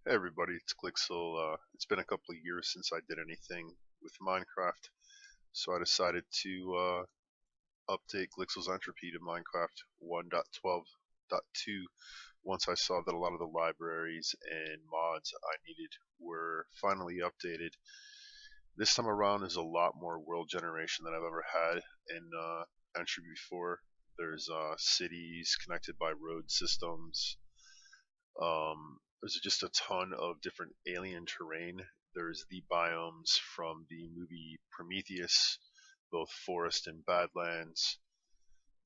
Hey everybody, it's Glixyl. It's been a couple of years since I did anything with Minecraft, so I decided to update Glixyl's Entropy to Minecraft 1.12.2 once I saw that a lot of the libraries and mods I needed were finally updated. This time around there's a lot more world generation than I've ever had in Entropy before. There's cities connected by road systems. There's just a ton of different alien terrain. There's the biomes from the movie Prometheus, both forest and badlands.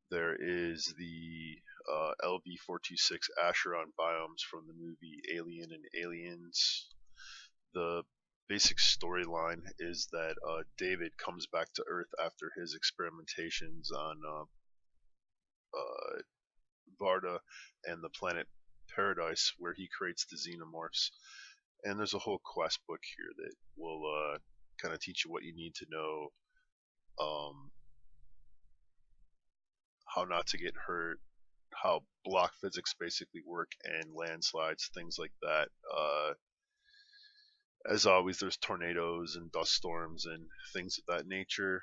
There is the LV-426 Acheron biomes from the movie Alien and Aliens. The basic storyline is that David comes back to Earth after his experimentations on Varda and the planet Paradise, where he creates the xenomorphs. And there's a whole quest book here that will kind of teach you what you need to know, um, how not to get hurt, how block physics basically work, and landslides, things like that. As always, there's tornadoes and dust storms and things of that nature.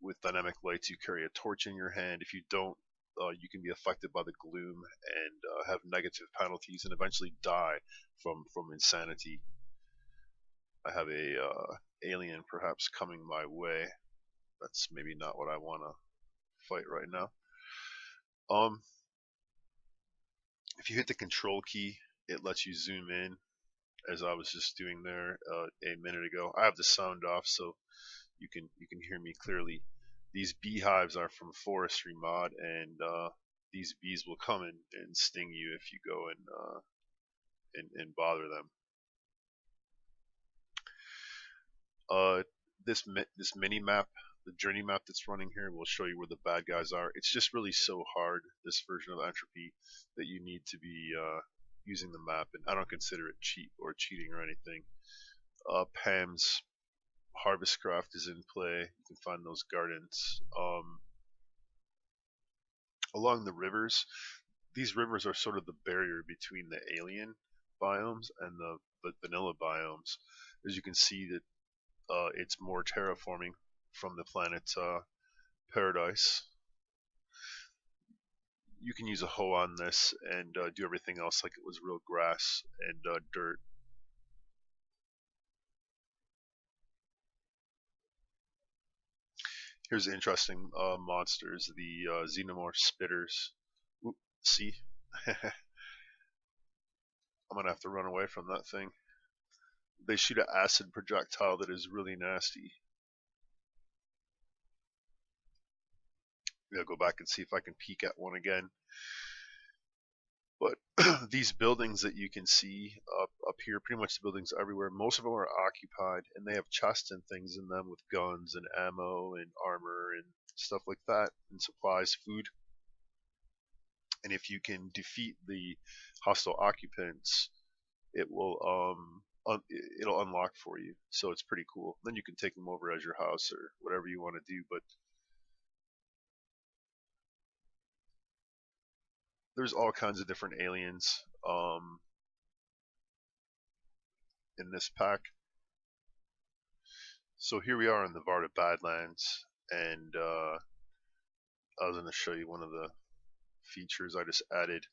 With dynamic lights, you carry a torch in your hand. If you don't, you can be affected by the gloom and have negative penalties and eventually die from insanity. I have a alien perhaps coming my way. That's maybe not what I want to fight right now. Um, if you hit the control key, it lets you zoom in, as I was just doing there a minute ago. I have the sound off, so you can hear me clearly. These beehives are from Forestry Mod, and these bees will come and sting you if you go and bother them. This mini map, the journey map that's running here, will show you where the bad guys are. It's just really so hard, this version of Entropy, that you need to be using the map, and I don't consider it cheat or cheating or anything. Pam's Harvestcraft is in play. You can find those gardens. Along the rivers, these rivers are sort of the barrier between the alien biomes and the vanilla biomes. As you can see, that it's more terraforming from the planet Paradise. You can use a hoe on this and do everything else like it was real grass and dirt. Here's interesting monsters, the xenomorph spitters. Oop, see? I'm gonna have to run away from that thing. They shoot an acid projectile that is really nasty. Maybe I'll go back and see if I can peek at one again. But these buildings that you can see up here, pretty much the buildings everywhere, most of them are occupied, and they have chests and things in them with guns and ammo and armor and stuff like that, and supplies, food. And if you can defeat the hostile occupants, it will it'll unlock for you. So it's pretty cool. Then you can take them over as your house or whatever you want to do. But there's all kinds of different aliens in this pack. So here we are in the Varda Badlands, and I was going to show you one of the features I just added.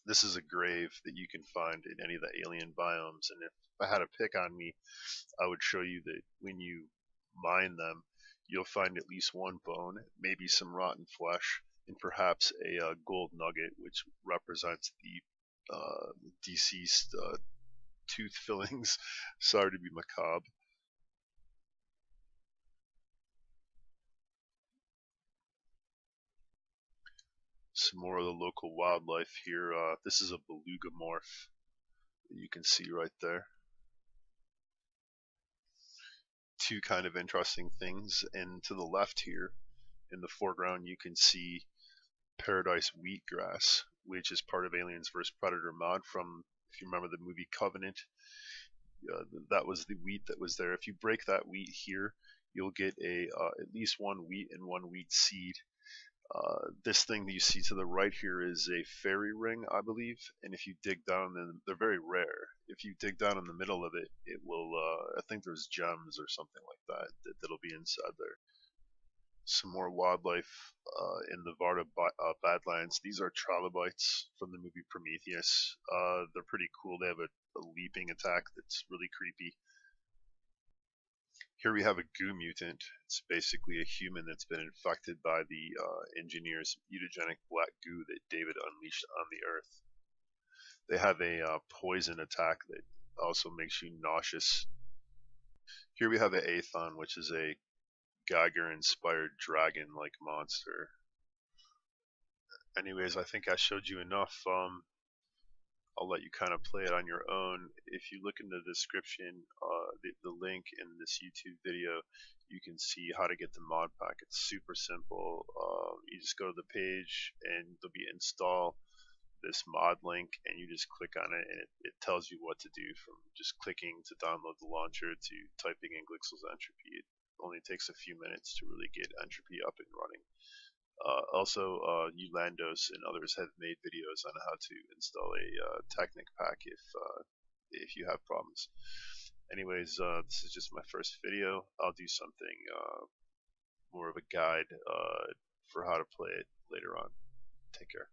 This is a grave that you can find in any of the alien biomes, and if I had a pick on me, I would show you that when you mine them, you'll find at least one bone, maybe some rotten flesh, and perhaps a gold nugget, which represents the deceased tooth fillings. Sorry to be macabre. Some more of the local wildlife here. This is a beluga morph that you can see right there. Two kind of interesting things, and to the left here in the foreground you can see Paradise wheatgrass, which is part of Aliens vs Predator mod from, if you remember the movie Covenant. That was the wheat that was there. If you break that wheat here, you'll get a at least one wheat and one wheat seed. This thing that you see to the right here is a fairy ring, I believe, and if you dig down, then they're very rare. If you dig down in the middle of it, it will. I think there's gems or something like that'll be inside there. Some more wildlife in the Varda Badlands. These are trilobites from the movie Prometheus. They're pretty cool. They have a leaping attack that's really creepy. Here we have a goo mutant. It's basically a human that's been infected by the engineer's mutagenic black goo that David unleashed on the Earth. They have a poison attack that also makes you nauseous. Here we have an Aethon, which is a Geiger-inspired dragon-like monster. Anyways, I think I showed you enough. I'll let you kind of play it on your own. If you look in the description, the link in this YouTube video, you can see how to get the mod pack. It's super simple. You just go to the page and there'll be install this mod link, and you just click on it, and it tells you what to do, from just clicking to download the launcher to typing in Glixyl's Entropy. It only takes a few minutes to really get Entropy up and running. Also, Ulandos and others have made videos on how to install a Technic pack if you have problems. Anyways, this is just my first video. I'll do something more of a guide for how to play it later on. Take care.